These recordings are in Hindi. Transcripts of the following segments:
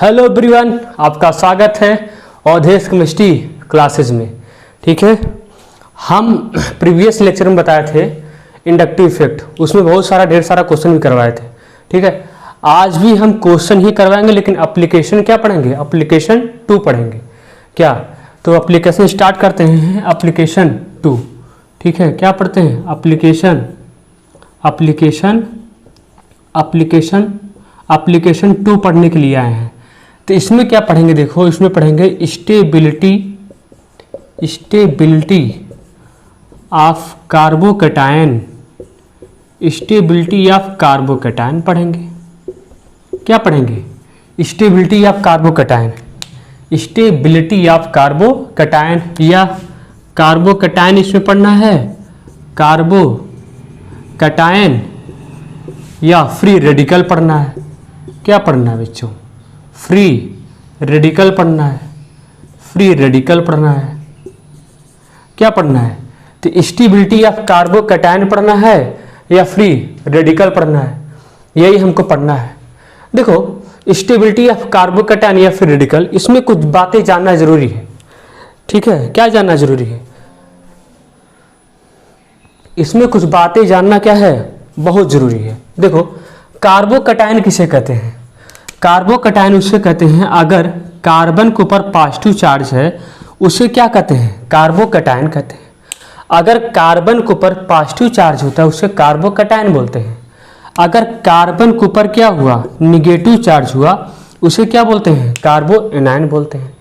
हेलो एवरीवन, आपका स्वागत है अवधेश केमिस्ट्री क्लासेज में। ठीक है, हम प्रीवियस लेक्चर में बताए थे इंडक्टिव इफेक्ट, उसमें बहुत सारा ढेर सारा क्वेश्चन भी करवाए थे। ठीक है, आज भी हम क्वेश्चन ही करवाएंगे, लेकिन एप्लीकेशन क्या पढ़ेंगे? एप्लीकेशन 2 पढ़ेंगे। क्या? तो एप्लीकेशन स्टार्ट करते हैं। एप्लीकेशन 2। ठीक है, क्या पढ़ते हैं? एप्लीकेशन 2 पढ़ने के लिए आए हैं। तो इसमें क्या पढ़ेंगे? देखो, इसमें पढ़ेंगे stability of carbocation. Stability of carbocation पढ़ेंगे। क्या पढ़ेंगे? Stability of carbocation. Stability of carbocation या कार्बोकैटायन इसमें पढ़ना है। कार्बोकैटायन या फ्री रेडिकल पढ़ना है। क्या पढ़ना है बच्चों? फ्री रेडिकल पढ़ना है। फ्री रेडिकल पढ़ना है। क्या पढ़ना है? तो स्टेबिलिटी ऑफ कार्बोकैटायन पढ़ना है या फ्री रेडिकल पढ़ना है, यही हमको पढ़ना है। देखो, स्टेबिलिटी ऑफ कार्बोकैटायन या फ्री रेडिकल, इसमें कुछ बातें जानना जरूरी है। ठीक है, क्या जानना जरूरी है? इसमें कुछ बातें जानना क्या है? बहुत जरूरी है। देखो, कार्बोकैटायन किसे कहते हैं? कार्बोकैटायन उसे कहते हैं अगर कार्बन के ऊपर पॉजिटिव चार्ज है, उसे क्या कहते हैं? कार्बोकैटायन कहते हैं। अगर कार्बन के ऊपर पॉजिटिव चार्ज होता है, उसे कार्बोकैटायन बोलते हैं। अगर कार्बन के ऊपर क्या हुआ? निगेटिव चार्ज हुआ, उसे क्या बोलते हैं? कार्बोएनायन बोलते हैं।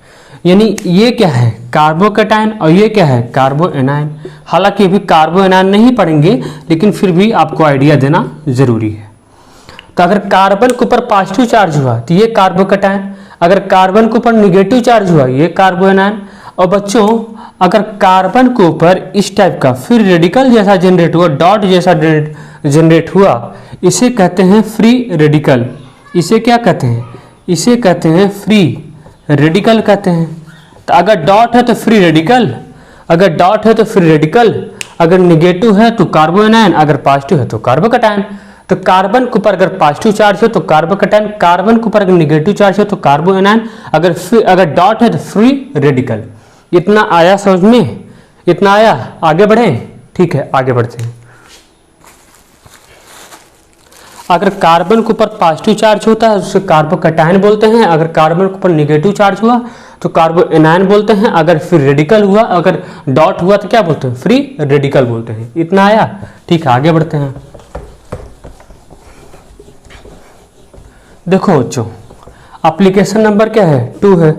यानी ये क्या है? कार्बोकैटायन, और ये क्या है? कार्बोएनायन। हालांकि अभी कार्बोएनायन नहीं पढ़ेंगे, लेकिन फिर भी आपको आइडिया देना जरूरी है। तो अगर कार्बन के ऊपर पॉजिटिव चार्ज हुआ तो ये कार्बोकैटायन, अगर कार्बन के ऊपर निगेटिव चार्ज हुआ ये कार्बोएनायन। और बच्चों, अगर कार्बन के ऊपर इस टाइप का फिर रेडिकल जैसा जनरेट हुआ, डॉट जैसा जनरेट हुआ, इसे कहते हैं फ्री रेडिकल। इसे क्या कहते हैं? इसे कहते हैं फ्री रेडिकल कहते हैं। तो अगर डॉट है तो फ्री रेडिकल, अगर डॉट है तो फ्री रेडिकल, अगर निगेटिव है तो कार्बोएनायन, अगर पॉजिटिव है तो कार्बोकैटायन। तो कार्बन के ऊपर अगर पॉजिटिव चार्ज है तो कार्बोकैटायन, कार्बन के ऊपर अगर निगेटिव चार्ज है तो कार्बोएनायन, अगर डॉट है तो फ्री रेडिकल। इतना आया समझ में? इतना आया? आगे बढ़े? ठीक है, आगे बढ़ते हैं। अगर कार्बन के ऊपर पॉजिटिव चार्ज होता है उसे कार्बोकैटायन बोलते हैं। अगर कार्बन के ऊपर निगेटिव चार्ज हुआ तो कार्बोएनायन बोलते हैं। अगर फिर रेडिकल हुआ, अगर डॉट हुआ तो क्या बोलते हैं? फ्री रेडिकल बोलते हैं। इतना आया? ठीक है, आगे बढ़ते हैं। देखो बच्चों, एप्लीकेशन नंबर क्या है? 2 है।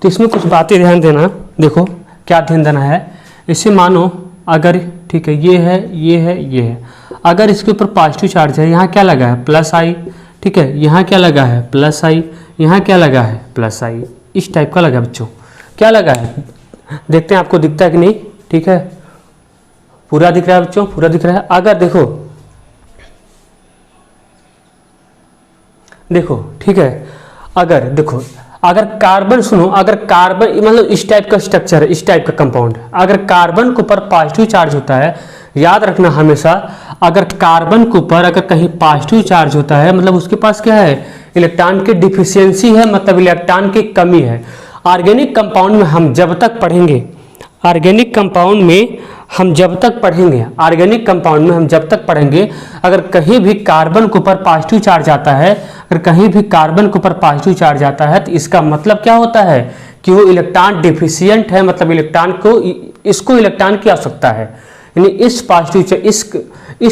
तो इसमें कुछ बातें ध्यान देना। देखो, क्या ध्यान देना है? इसे मानो अगर, ठीक है, ये है, ये है, ये है। अगर इसके ऊपर पॉजिटिव चार्ज है, यहाँ क्या लगा है? प्लस आई। ठीक है, यहाँ क्या लगा है? प्लस आई। यहाँ क्या लगा है? प्लस आई। इस टाइप का लगा बच्चों। क्या लगा है? देखते हैं आपको दिखता है कि नहीं। ठीक है, पूरा दिख रहा है बच्चों? पूरा दिख रहा है। अगर देखो, ठीक है, अगर देखो, अगर कार्बन, सुनो, अगर कार्बन मतलब इस टाइप का स्ट्रक्चर है, इस टाइप का कंपाउंड, अगर कार्बन के ऊपर पॉजिटिव चार्ज होता है, याद रखना हमेशा, अगर कार्बन के ऊपर अगर कहीं पॉजिटिव चार्ज होता है, मतलब उसके पास क्या है? इलेक्ट्रॉन की डिफिशियंसी है, मतलब इलेक्ट्रॉन की कमी है। ऑर्गेनिक कंपाउंड में हम जब तक पढ़ेंगे, ऑर्गेनिक कंपाउंड में हम जब तक पढ़ेंगे, ऑर्गेनिक कंपाउंड में हम जब तक पढ़ेंगे, अगर कहीं भी कार्बन के ऊपर पॉजिटिव चार्ज आता है, अगर कहीं भी कार्बन के ऊपर पॉजिटिव चार्ज आता है, तो इसका मतलब क्या होता है? कि वो इलेक्ट्रॉन डिफिशियंट है, मतलब इलेक्ट्रॉन को, इसको इलेक्ट्रॉन की आवश्यकता है। यानी इस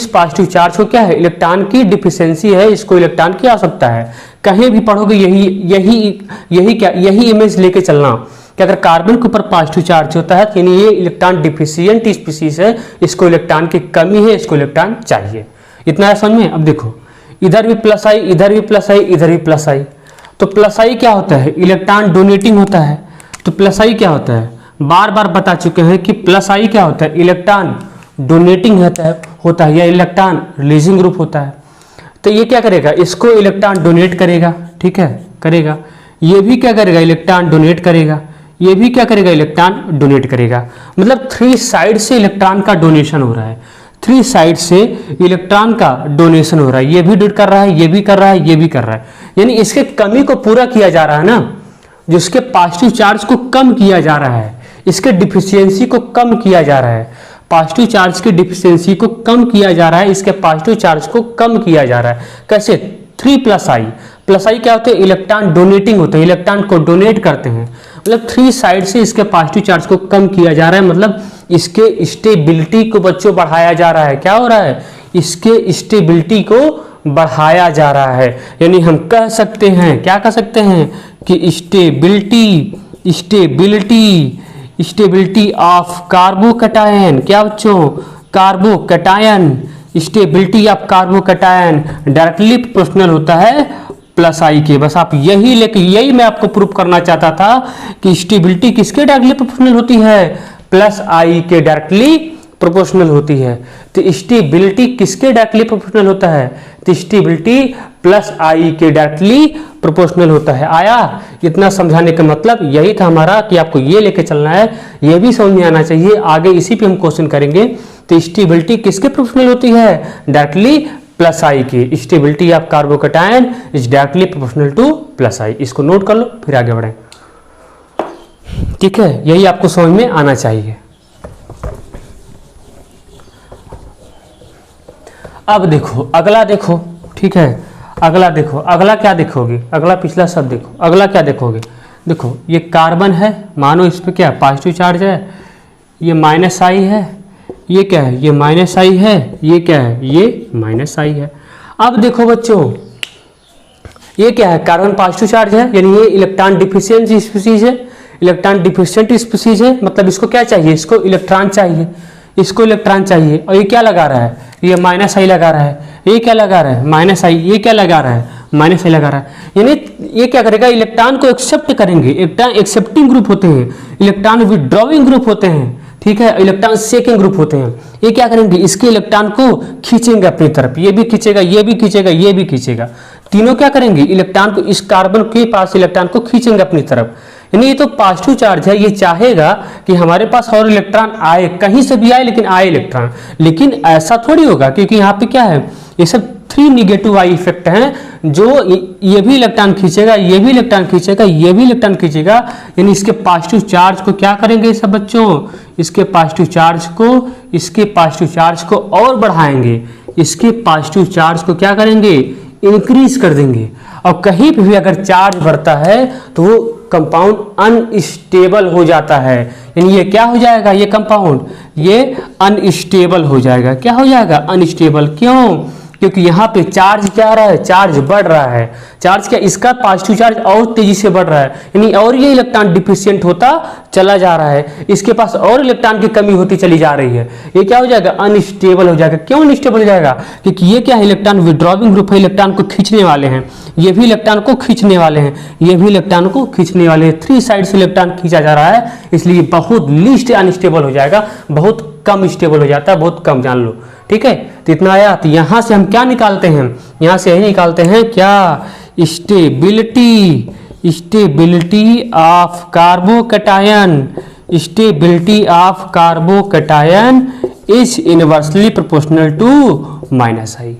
पॉजिटिव चार्ज को क्या है? इलेक्ट्रॉन की डिफिशियंसी है, इसको इलेक्ट्रॉन की आवश्यकता है। कहीं भी पढ़ोगे यही इमेज लेके चलना कि अगर कार्बन के ऊपर पॉजिटिव चार्ज होता है तो यानी ये इलेक्ट्रॉन डिफिशियंट स्पीसीज है, इसको इलेक्ट्रॉन की कमी है, इसको इलेक्ट्रॉन चाहिए। इतना है समझ में? अब देखो, इधर भी प्लस आई, इधर भी प्लस आई, इधर भी प्लस आई। तो प्लस आई क्या होता है? इलेक्ट्रॉन डोनेटिंग होता है। तो प्लस आई क्या होता है? बार बार बता चुके हैं कि प्लस आई क्या होता है? इलेक्ट्रॉन डोनेटिंग होता है या इलेक्ट्रॉन रिलीजिंग ग्रुप होता है। तो ये क्या करेगा? इसको इलेक्ट्रॉन डोनेट करेगा। ठीक है, करेगा। ये भी क्या करेगा? इलेक्ट्रॉन डोनेट करेगा। ये भी क्या करेगा? इलेक्ट्रॉन डोनेट करेगा। मतलब 3 साइड से इलेक्ट्रॉन का डोनेशन हो रहा है। 3 साइड से इलेक्ट्रॉन का डोनेशन हो रहा है, ये भी डोनेट कर रहा है, ये भी कर रहा है, ये भी कर रहा है, यानी इसके कमी को पूरा किया जा रहा है ना, जिसके पॉजिटिव चार्ज को कम किया जा रहा है, इसके डिफिशियंसी को कम किया जा रहा है, पॉजिटिव चार्ज की डिफिशियंसी को कम किया जा रहा है, इसके पॉजिटिव चार्ज को कम किया जा रहा है। कैसे? 3 प्लस आई क्या होते हैं? इलेक्ट्रॉन डोनेटिंग होते हैं, इलेक्ट्रॉन को डोनेट करते हैं, मतलब 3 साइड से इसके पॉजिटिव चार्ज को कम किया जा रहा है, मतलब इसके स्टेबिलिटी को बच्चों बढ़ाया जा रहा है। क्या हो रहा है? इसके स्टेबिलिटी को बढ़ाया जा रहा है, यानी हम कह सकते हैं, क्या कह सकते हैं कि स्टेबिलिटी ऑफ कार्बोकटायन, क्या बच्चों? Carbocation, stability of carbocation directly proportional होता है प्लस आई के। बस आप यही लेके, यही मैं आपको प्रूव करना चाहता था कि स्टेबिलिटी किसके डायरेक्टली प्रोपोर्शनल होती है? प्लस आई के डायरेक्टली प्रोपोर्शनल होती है। तो स्टेबिलिटी किसके डायरेक्टली प्रोपोर्शनल होता है? तो स्टेबिलिटी प्लस आई के डायरेक्टली प्रोपोर्शनल होता है। आया? इतना समझाने का मतलब यही था हमारा कि आपको ये लेके चलना है, ये भी समझ में आना चाहिए। आगे इसी पे हम क्वेश्चन करेंगे। तो स्टेबिलिटी किसके प्रोपोर्शनल होती है? डायरेक्टली प्लस आई की। Stability of carbocation is directly proportional to plus I. इसको नोट कर लो, फिर आगे बढ़ें। ठीक है, यही आपको समझ में आना चाहिए। अब देखो, अगला देखो, ठीक है, अगला देखो, अगला क्या देखोगे? अगला पिछला सब देखो, अगला क्या देखोगे? देखो ये कार्बन है, मानो इस पे क्या पॉजिटिव चार्ज है, ये माइनस आई है, ये क्या है? ये माइनस आई है, ये क्या है? ये माइनस आई है। अब देखो बच्चों, ये क्या है? कार्बन पॉजिटिव चार्ज है, यानी ये इलेक्ट्रॉन डिफिशिएंट स्पीशीज है, इलेक्ट्रॉन डिफिशिएंट स्पीशीज है, मतलब इसको क्या चाहिए? इसको इलेक्ट्रॉन चाहिए, इसको इलेक्ट्रॉन चाहिए। और ये क्या लगा रहा है? ये माइनस आई लगा रहा है। ये क्या लगा रहा है? माइनस आई। ये क्या लगा रहा है? माइनस आई लगा रहा है। यानी ये क्या करेगा? इलेक्ट्रॉन को एक्सेप्ट करेंगे। इलेक्ट्रॉन एक्सेप्टिंग ग्रुप होते हैं, इलेक्ट्रॉन विड्रॉइंग ग्रुप होते हैं, ठीक है, इलेक्ट्रॉन सेकिंग ग्रुप होते हैं। ये क्या करेंगे? इसके इलेक्ट्रॉन को खींचेंगे अपनी तरफ, ये भी खींचेगा, ये भी खींचेगा, ये भी खींचेगा। तीनों क्या करेंगे? इलेक्ट्रॉन को, इस कार्बन के पास इलेक्ट्रॉन को खींचेंगे अपनी तरफ। यानी ये तो पॉजिटिव चार्ज है, ये चाहेगा कि हमारे पास और इलेक्ट्रॉन आए, कहीं से भी आए लेकिन आए इलेक्ट्रॉन। लेकिन ऐसा थोड़ी होगा, क्योंकि यहाँ पे क्या है? ये सब 3 निगेटिव आई इफेक्ट हैं, जो ये भी इलेक्ट्रॉन खींचेगा, ये भी इलेक्ट्रॉन खींचेगा, ये भी इलेक्ट्रॉन खींचेगा। यानी इसके पॉजिटिव चार्ज को क्या करेंगे सब बच्चों? इसके पॉजिटिव चार्ज को और बढ़ाएंगे, इसके पॉजिटिव चार्ज को क्या करेंगे? इंक्रीज कर देंगे। और कहीं भी अगर चार्ज बढ़ता है तो वो कंपाउंड अनस्टेबल हो जाता है। यानी ये क्या हो जाएगा? ये कंपाउंड ये अनस्टेबल हो जाएगा। क्या हो जाएगा? अनस्टेबल। क्यों? क्योंकि यहाँ पे चार्ज क्या आ रहा है? चार्ज बढ़ रहा है। चार्ज क्या? इसका पॉजिटिव चार्ज और तेजी से बढ़ रहा है, यानी और ये इलेक्ट्रॉन डिफिशिएंट होता चला जा रहा है, इसके पास और इलेक्ट्रॉन की कमी होती चली जा रही है। ये क्या हो जाएगा? अनस्टेबल हो जाएगा। क्यों अनस्टेबल हो जाएगा? क्योंकि ये क्या है? इलेक्ट्रॉन विड्रॉविंग ग्रुप है, इलेक्ट्रॉन को खींचने वाले हैं, ये भी इलेक्ट्रॉन को खींचने वाले हैं, ये भी इलेक्ट्रॉन को खींचने वाले हैं। 3 साइड से इलेक्ट्रॉन खींचा जा रहा है, इसलिए बहुत लीस्ट अनस्टेबल हो जाएगा, बहुत कम स्टेबल हो जाता है, बहुत कम, जान लो। ठीक है, तो इतना आया। तो यहाँ से हम क्या निकालते हैं? यहाँ से यही निकालते हैं क्या? Stability of carbocation, stability of carbocation is inversely proportional to minus I.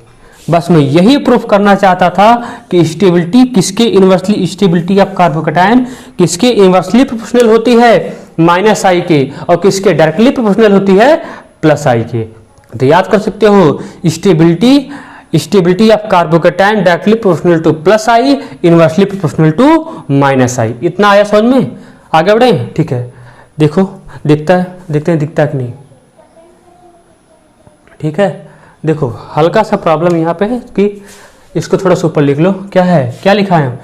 बस मैं यही प्रूफ करना चाहता था कि स्टेबिलिटी किसके इनवर्सली, स्टेबिलिटी ऑफ कार्बोकटायन किसके इनवर्सली प्रोपोर्शनल होती है? माइनस आई के। और किसके डायरेक्टली प्रोपोर्शनल होती है? प्लस आई के। तो याद कर सकते हो, stability of carbocation directly proportional to plus I, inversely proportional to minus I. इतना आया समझ में? आगे बढ़े? ठीक है, देखो, दिखता है, देखते हैं दिखता है कि नहीं। ठीक है, देखो हल्का सा प्रॉब्लम यहाँ पे है कि इसको थोड़ा सा ऊपर लिख लो। क्या है? क्या लिखा है?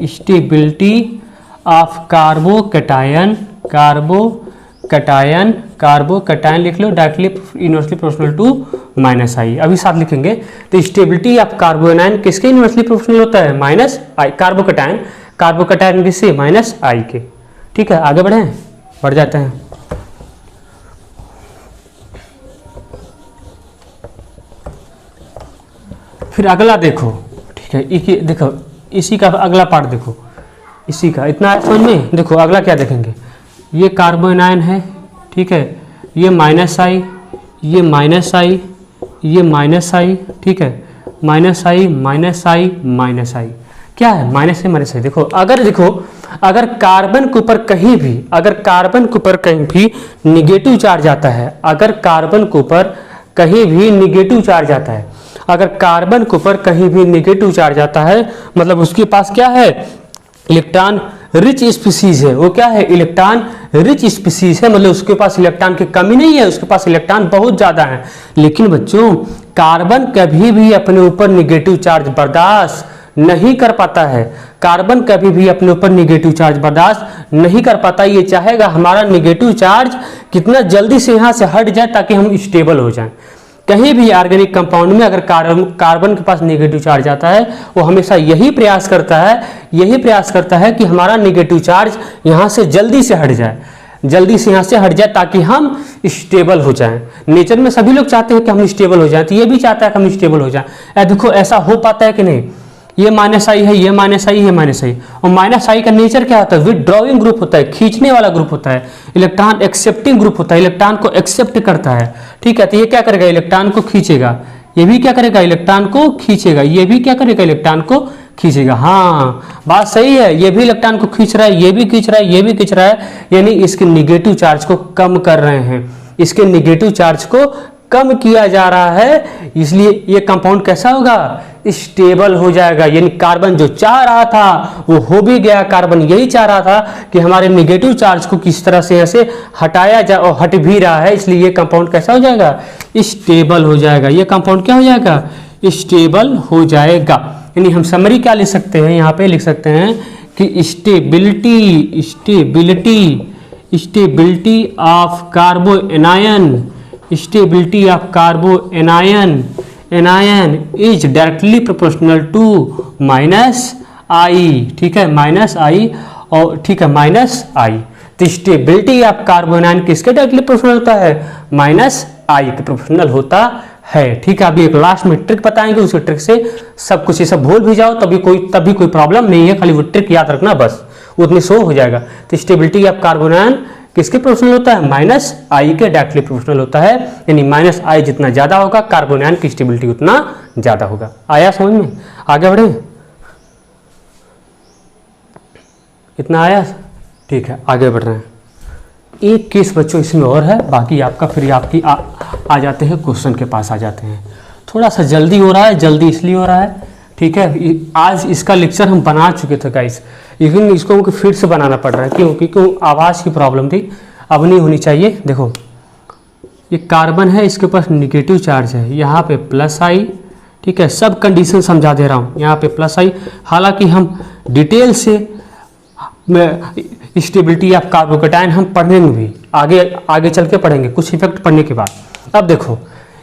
स्टेबिलिटी ऑफ कार्बोकटायन लिख लो, directly inversely proportional to minus I. अभी साथ लिखेंगे। तो स्टेबिलिटी ऑफ कार्बोनाइन किसके इनवर्सली प्रोपोर्शनल होता है? माइनस आई। कार्बोकटायन किससे? माइनस आई के। ठीक है, आगे बढ़े, बढ़ जाते हैं। फिर अगला देखो, ठीक है, देखो इसी का अगला पार्ट देखो, इसी का इतना समझ में। देखो अगला क्या देखेंगे? ये कार्बोनाइन है, ठीक है, ये माइनस आई, ये माइनस आई, ये माइनस आई, ठीक है, माइनस आई माइनस आई माइनस आई, क्या है माइनस आई माइनस आई। देखो अगर कार्बन के ऊपर कहीं भी, अगर कार्बन के ऊपर कहीं भी निगेटिव चार्ज आता है, अगर कार्बन के ऊपर कहीं भी निगेटिव चार्ज आता है, अगर कार्बन के ऊपर कहीं भी निगेटिव चार्ज आता है, मतलब उसके पास क्या है, इलेक्ट्रॉन रिच स्पीसीज है। वो क्या है, इलेक्ट्रॉन रिच स्पीसीज है, मतलब उसके पास इलेक्ट्रॉन की कमी नहीं है, उसके पास इलेक्ट्रॉन बहुत ज्यादा है। लेकिन बच्चों कार्बन कभी भी अपने ऊपर निगेटिव चार्ज बर्दाश्त नहीं कर पाता है, कार्बन कभी भी अपने ऊपर निगेटिव चार्ज बर्दाश्त नहीं कर पाता। ये चाहेगा हमारा निगेटिव चार्ज कितना जल्दी से यहाँ से हट जाए ताकि हम स्टेबल हो जाएं। कहीं भी ऑर्गेनिक कंपाउंड में अगर कार्बन के पास नेगेटिव चार्ज आता है, वो हमेशा यही प्रयास करता है कि हमारा नेगेटिव चार्ज यहाँ से जल्दी से हट जाए, जल्दी से यहाँ से हट जाए ताकि हम स्टेबल हो जाएं। नेचर में सभी लोग चाहते हैं कि हम स्टेबल हो जाएं, तो ये भी चाहता है कि हम स्टेबल हो जाएं। देखो ऐसा हो पाता है कि नहीं, ये माइनस आई है, ये माइनस आई, ये माइनस आई, और माइनस आई का नेचर क्या होता है, विथड्रॉइंग ग्रुप होता है, खींचने वाला ग्रुप होता है। इलेक्ट्रॉन एक्सेप्टिंग ग्रुप होता है, इलेक्ट्रॉन को एक्सेप्ट करता है, ठीक है। तो ये क्या करेगा, इलेक्ट्रॉन को खींचेगा, ये भी क्या करेगा, इलेक्ट्रॉन को खींचेगा, ये भी क्या करेगा, इलेक्ट्रॉन को खींचेगा। हाँ बात सही है, ये भी इलेक्ट्रॉन को खींच रहा है, ये भी खींच रहा है, ये भी खींच रहा है, यानी इसके निगेटिव चार्ज को कम कर रहे हैं, इसके निगेटिव चार्ज को कम किया जा रहा है। इसलिए ये कंपाउंड कैसा होगा, स्टेबल हो जाएगा। यानी कार्बन जो चाह रहा था वो हो भी गया, कार्बन यही चाह रहा था कि हमारे निगेटिव चार्ज को किस तरह से ऐसे हटाया जाए, और हट भी रहा है। इसलिए ये कंपाउंड कैसा हो जाएगा, स्टेबल हो जाएगा। ये कंपाउंड क्या हो जाएगा, स्टेबल हो जाएगा। यानी हम समरी क्या लिख सकते हैं, यहाँ पे लिख सकते हैं कि stability of carbanion, stability of carbanion is directly proportional to minus I, ठीक है, माइनस आई, और ठीक है माइनस आई। तो स्टेबिलिटी ऑफ कार्बो एनायन किसके डायरेक्टली प्रोपोर्शनल होता है, माइनस आई के प्रोपोर्शनल होता है, ठीक है। अभी एक लास्ट में ट्रिक बताएंगे, उसी ट्रिक से सब कुछ ये सब भूल भी जाओ तभी कोई प्रॉब्लम नहीं है, खाली वो ट्रिक याद रखना बस, उतनी शो हो जाएगा। तो स्टेबिलिटी ऑफ कार्बो एनायन किसके प्रोपोर्शनल होता है, माइनस आई के डायरेक्टली प्रोपोर्शनल होता है। यानी माइनस आई जितना ज्यादा होगा कार्बन आयन की स्टेबिलिटी उतना ज्यादा होगा। आया समझ में, आगे बढ़े, इतना आया, ठीक है आगे बढ़ रहे हैं। एक केस बच्चों इसमें और है, बाकी आपका फिर आपकी आ जाते हैं क्वेश्चन के पास आ जाते हैं। थोड़ा सा जल्दी हो रहा है, जल्दी इसलिए हो रहा है, ठीक है। आज इसका लेक्चर हम बना चुके थे गाइस, लेकिन इसको हमको फिर से बनाना पड़ रहा है, क्यों आवाज़ की प्रॉब्लम थी, अब नहीं होनी चाहिए। देखो ये कार्बन है, इसके पास निगेटिव चार्ज है, यहाँ पे प्लस आई, ठीक है, सब कंडीशन समझा दे रहा हूँ, यहाँ पे प्लस आई। हालांकि हम डिटेल से स्टेबिलिटी ऑफ कार्बोकैटायन हम पढ़ेंगे भी, आगे चल के पढ़ेंगे कुछ इफेक्ट पढ़ने के बाद। अब देखो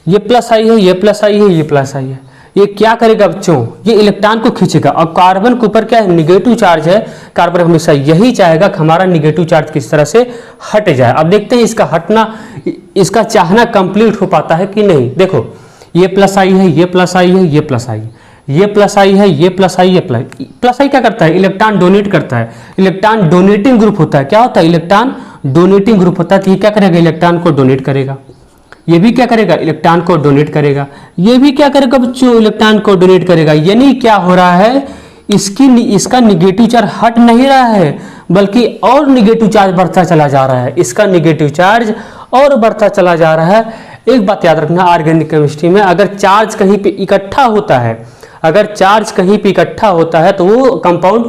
ये प्लस आई है, ये प्लस आई है, ये प्लस आई है, ये क्या करेगा बच्चों, ये इलेक्ट्रॉन को खींचेगा। और कार्बन के ऊपर क्या है, निगेटिव चार्ज है, कार्बन हमेशा यही चाहेगा कि हमारा निगेटिव चार्ज किस तरह से हट जाए। अब देखते हैं इसका हटना, इसका चाहना कंप्लीट हो पाता है कि नहीं। देखो ये प्लस आई है, ये प्लस आई है, ये प्लस आई, ये प्लस आई है, ये प्लस आई, ये प्लस आई क्या करता है, इलेक्ट्रॉन डोनेट करता है, इलेक्ट्रॉन डोनेटिंग ग्रुप होता है। क्या होता है, इलेक्ट्रॉन डोनेटिंग ग्रुप होता है। तो ये क्या करेगा, इलेक्ट्रॉन को डोनेट करेगा, ये भी क्या करेगा, इलेक्ट्रॉन को डोनेट करेगा, ये भी क्या करेगा बच्चों, इलेक्ट्रॉन को डोनेट करेगा। यानी क्या हो रहा है, इसका निगेटिव चार्ज हट नहीं रहा है, बल्कि और निगेटिव चार्ज बढ़ता चला जा रहा है, इसका निगेटिव चार्ज और बढ़ता चला जा रहा है। एक बात याद रखना, ऑर्गेनिक केमिस्ट्री में अगर चार्ज कहीं पे इकट्ठा होता है, अगर चार्ज कहीं पे इकट्ठा होता है तो वो कंपाउंड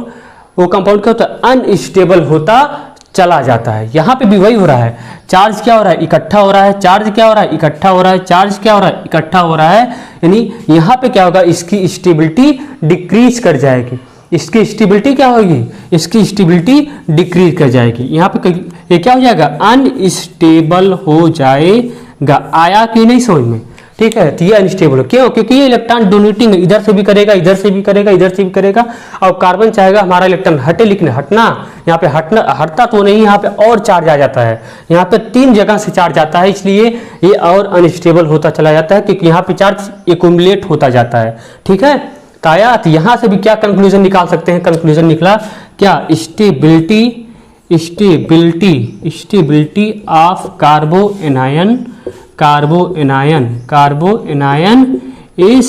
क्या होता है, अनस्टेबल होता चला जाता है। यहाँ पे भी वही हो रहा है, चार्ज क्या हो रहा है, इकट्ठा हो रहा है, चार्ज क्या हो रहा है, इकट्ठा हो रहा है, चार्ज क्या हो रहा है, इकट्ठा हो रहा है। यानी यहाँ पे क्या होगा, इसकी स्टेबिलिटी डिक्रीज कर जाएगी, इसकी स्टेबिलिटी क्या होगी, इसकी स्टेबिलिटी डिक्रीज कर जाएगी। यहाँ पे ये क्या हो जाएगा, अनस्टेबल हो जाएगा। आया कि नहीं समझ में, ठीक है। तो ये अनस्टेबल हो, क्यों, क्योंकि ये इलेक्ट्रॉन डोनेटिंग इधर से भी करेगा, इधर से भी करेगा, इधर से भी करेगा, और कार्बन चाहेगा हमारा इलेक्ट्रॉन हटे, लेकिन हटना यहाँ पे हटता तो नहीं, यहाँ पे और चार्ज आ जाता है, यहाँ पे 3 जगह से चार्ज आता है, इसलिए ये और अनस्टेबल होता चला जाता है, क्योंकि यहाँ पे चार्ज एक्युमुलेट होता जाता है, ठीक है। ताया तो यहाँ से भी क्या कंक्लूजन निकाल सकते हैं, कंक्लूजन निकला क्या, स्टेबिलिटी ऑफ कार्बो कार्बोएनायन इज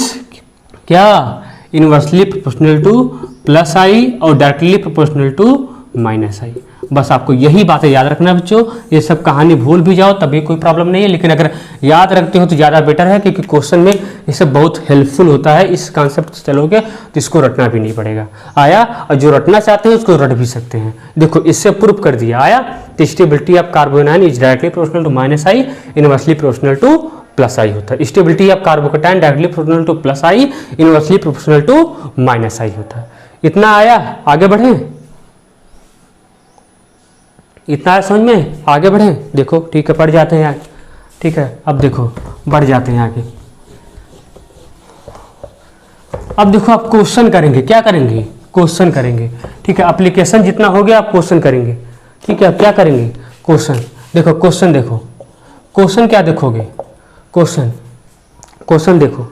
क्या, inversely proportional to plus I और directly proportional to minus I. बस आपको यही बातें याद रखना बच्चों, ये सब कहानी भूल भी जाओ तभी कोई प्रॉब्लम नहीं है, लेकिन अगर याद रखते हो तो ज़्यादा बेटर है, क्योंकि क्वेश्चन में ये सब बहुत हेल्पफुल होता है। इस कॉन्सेप्ट से चलोगे तो इसको रटना भी नहीं पड़ेगा। आया, और जो रटना चाहते हैं उसको रट भी सकते हैं। देखो इससे प्रूफ कर दिया। आया, तो stability of carbanion is directly proportional to minus I, inversely proportional to plus I होता है। Stability of carbocation directly proportional to plus I, inversely proportional to minus I होता है। इतना आया, आगे बढ़े, इतना है समझ में, आगे बढ़े। देखो ठीक है, पढ़ जाते हैं आगे। ठीक है, अब देखो बढ़ जाते हैं आगे। अब देखो आप क्वेश्चन करेंगे, क्या करेंगे, क्वेश्चन करेंगे। ठीक है, एप्लीकेशन जितना हो गया आप क्वेश्चन करेंगे। ठीक है, अब क्या करेंगे, क्वेश्चन। देखो क्वेश्चन देखो, क्वेश्चन क्या देखोगे, क्वेश्चन देखो।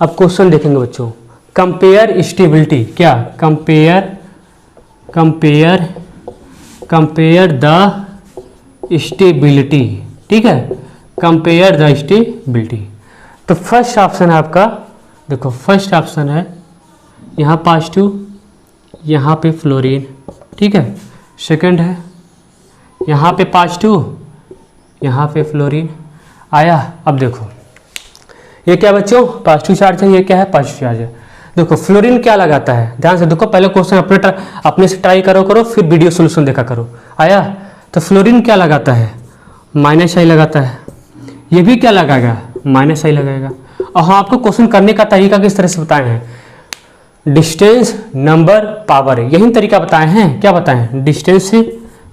अब क्वेश्चन देखेंगे बच्चों, कंपेयर स्टेबिलिटी, क्या, कंपेयर द स्टेबिलिटी। ठीक है, कंपेयर द स्टेबिलिटी। तो फर्स्ट ऑप्शन है आपका, देखो फर्स्ट ऑप्शन है यहाँ पॉजिटिव, यहाँ पे फ्लोरीन। ठीक है, सेकंड है यहाँ पे पॉजिटिव, यहाँ पे फ्लोरीन। आया, अब देखो ये क्या बच्चों, पॉजिटिव चार्ज है, ये क्या है, पॉजिटिव चार्ज है। देखो फ्लोरीन क्या लगाता है, ध्यान से देखो, पहले क्वेश्चन अपने से ट्राई करो, फिर वीडियो सोल्यूशन देखा करो। आया, तो फ्लोरीन क्या लगाता है, माइनस आई लगाता है। ये भी क्या लगाएगा, माइनस आई लगाएगा। और हाँ, आपको क्वेश्चन करने का तरीका किस तरह से बताए हैं, डिस्टेंस, नंबर, पावर, यही तरीका बताए हैं। क्या बताए हैं, डिस्टेंस से,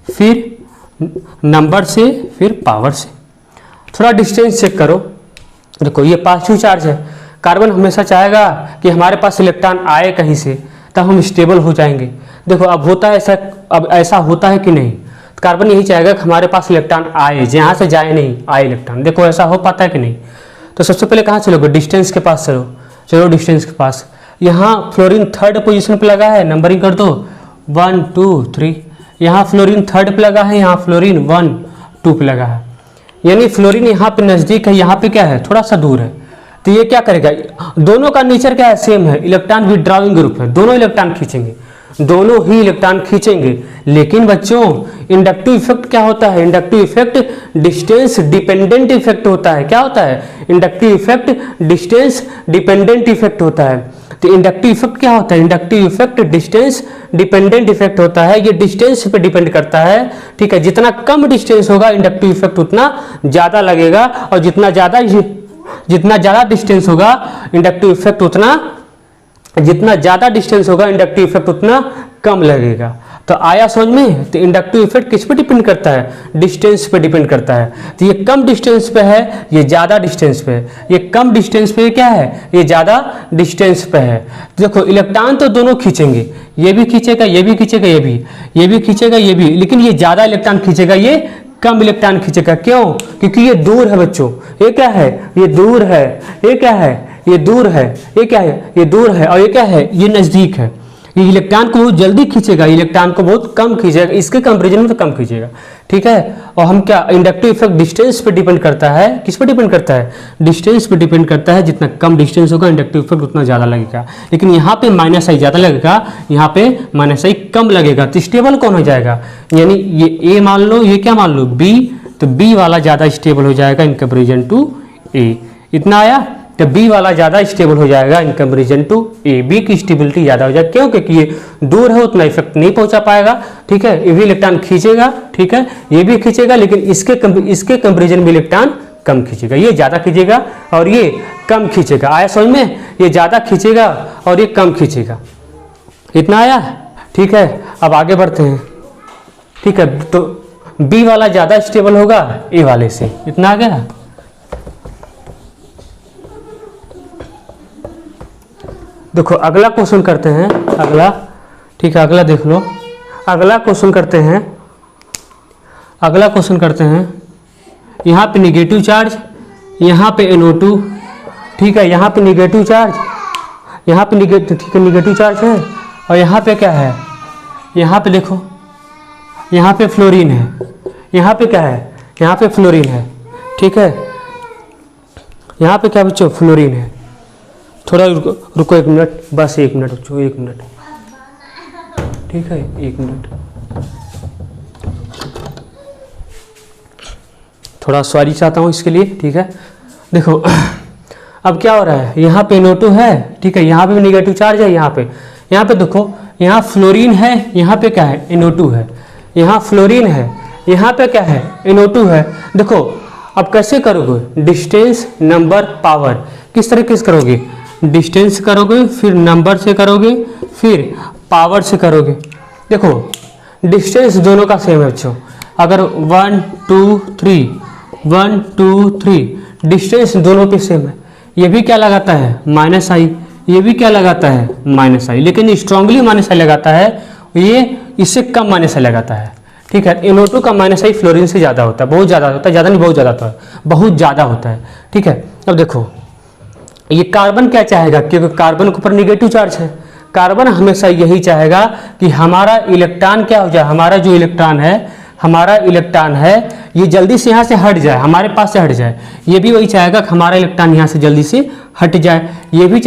फिर नंबर से, फिर पावर से। थोड़ा डिस्टेंस चेक करो। देखो ये पॉजिटिव चार्ज है, कार्बन हमेशा चाहेगा कि हमारे पास इलेक्ट्रॉन आए कहीं से, तब हम स्टेबल हो जाएंगे। देखो अब होता है ऐसा, अब ऐसा होता है कि नहीं, कार्बन यही चाहेगा कि हमारे पास इलेक्ट्रॉन आए, जहाँ से जाए नहीं, आए इलेक्ट्रॉन। देखो ऐसा हो पाता है कि नहीं। तो सबसे पहले कहाँ चलोगे, डिस्टेंस के पास चलो डिस्टेंस के पास। यहाँ फ्लोरीन थर्ड पोजीशन पे लगा है, नंबरिंग कर दो 1 2 3। यहाँ फ्लोरीन थर्ड पे लगा है, यहाँ फ्लोरीन 1 2 पे लगा है, यानी फ्लोरीन यहाँ पे नज़दीक है, यहाँ पे क्या है, थोड़ा सा दूर है। तो ये क्या करेगा, दोनों का नेचर क्या है, सेम है, इलेक्ट्रॉन विड्रॉइंग ग्रुप है, दोनों इलेक्ट्रॉन खींचेंगे, दोनों ही इलेक्ट्रॉन खींचेंगे। लेकिन बच्चों इंडक्टिव इफेक्ट क्या होता है, inductive effect distance dependent effect होता है। क्या होता है, inductive effect distance dependent effect होता है। तो इंडक्टिव इफेक्ट क्या होता है, inductive effect distance dependent effect होता है, ये डिस्टेंस पे डिपेंड करता है। ठीक है, जितना कम डिस्टेंस होगा इंडक्टिव इफेक्ट उतना ज़्यादा लगेगा, और जितना ज़्यादा डिस्टेंस होगा इंडक्टिव इफेक्ट उतना कम लगेगा। तो आया समझ में। तो इंडक्टिव इफेक्ट किस पे डिपेंड करता है, डिस्टेंस पे डिपेंड करता है। तो ये कम डिस्टेंस पे है, ये ज़्यादा डिस्टेंस पे है, ये कम डिस्टेंस पे क्या है, ये ज़्यादा डिस्टेंस पे है। तो देखो इलेक्ट्रॉन तो दोनों खींचेंगे, ये भी खींचेगा, ये भी खींचेगा, ये भी खींचेगा, ये भी, लेकिन ये ज़्यादा इलेक्ट्रॉन खींचेगा, ये कम इलेक्ट्रॉन खींचेगा। क्यों, क्योंकि ये दूर है बच्चों, ये क्या है, ये दूर है, ये क्या है, ये दूर है, ये क्या है, ये दूर है, और ये क्या है, ये नज़दीक है। ये इलेक्ट्रॉन को बहुत जल्दी खींचेगा, इलेक्ट्रॉन को बहुत कम खींचेगा, इसके कंपेरिजन में तो कम खींचेगा। ठीक है, और हम क्या, इंडक्टिव इफेक्ट डिस्टेंस पे डिपेंड करता है, किस पे डिपेंड करता है, डिस्टेंस पे डिपेंड करता है। जितना कम डिस्टेंस होगा इंडक्टिव इफेक्ट उतना ज़्यादा लगेगा, लेकिन यहाँ पे माइनस आई ज़्यादा लगेगा, यहाँ पे माइनस आई कम लगेगा। तो स्टेबल कौन हो जाएगा, यानी ये ए मान लो, ये क्या मान लो, बी, तो बी वाला ज़्यादा स्टेबल हो जाएगा इन कंपेरिजन टू ए। इतना आया, तो बी वाला ज़्यादा स्टेबल हो जाएगा in comparison to A, B की स्टेबिलिटी ज़्यादा हो जाएगी। क्यों, क्योंकि ये दूर है, उतना इफेक्ट नहीं पहुंचा पाएगा। ठीक है, ये भी इलेक्ट्रॉन खींचेगा, ठीक है, ये भी खींचेगा, लेकिन इसके कंपेरिजन में इलेक्ट्रॉन कम खींचेगा, ये ज़्यादा खींचेगा और ये कम खींचेगा। आया समझ में, ये ज़्यादा खींचेगा और ये कम खींचेगा। इतना आया, ठीक है। अब आगे बढ़ते हैं। ठीक है, तो बी वाला ज़्यादा स्टेबल होगा ए वाले से। इतना आ गया। देखो अगला क्वेश्चन करते हैं, अगला, ठीक है, अगला देख लो, अगला क्वेश्चन करते हैं, अगला क्वेश्चन करते हैं। यहाँ पे निगेटिव चार्ज, यहाँ पे NO2, ठीक है, यहाँ पे निगेटिव चार्ज, यहाँ पे निगेटिव, ठीक है, निगेटिव चार्ज है, और यहाँ पे क्या है, यहाँ पे देखो, यहाँ पे फ्लोरीन है, यहाँ पे क्या है, यहाँ पे फ्लोरीन है, ठीक है। यहाँ पे क्या बच्चों, फ्लोरीन है। थोड़ा रुको 1 मिनट, बस 1 मिनट बच्चों, 1 मिनट, ठीक है, 1 मिनट। थोड़ा सॉरी चाहता हूँ इसके लिए, ठीक है। देखो अब क्या हो रहा है, यहाँ पे NO2 है, ठीक है, यहाँ पे भी नेगेटिव चार्ज है, यहाँ पे देखो, यहाँ फ्लोरीन है, यहाँ पे क्या है, NO2 है, यहाँ फ्लोरीन है, यहाँ पे क्या है, NO2 है। देखो अब कैसे करोगे, डिस्टेंस नंबर पावर, किस तरीके से करोगे, डिस्टेंस करोगे, फिर नंबर से करोगे, फिर पावर से करोगे। देखो डिस्टेंस दोनों का सेम है बच्चों, अगर 1 2 3 1 2 3 डिस्टेंस दोनों पे सेम है। ये भी क्या लगाता है, -i, ये भी क्या लगाता है, -i, लेकिन स्ट्रांगली -i लगाता है, ये इससे कम -i लगाता है, ठीक है। NO2 का -i फ्लोरीन से ज़्यादा होता है, बहुत ज़्यादा होता है, ज़्यादा नहीं बहुत ज़्यादा होता है, बहुत ज़्यादा होता है, ठीक है। अब देखो ये कार्बन क्या चाहेगा, क्योंकि कार्बन के ऊपर नेगेटिव चार्ज है, कार्बन हमेशा यही चाहेगा कि हमारा इलेक्ट्रॉन क्या हो जाए, हमारा जो इलेक्ट्रॉन है ये जल्दी से यहाँ से हट जाए, हमारे पास से हट जाए। ये भी वही चाहेगा कि हमारा इलेक्ट्रॉन यहाँ से जल्दी से हट जाए, ये भी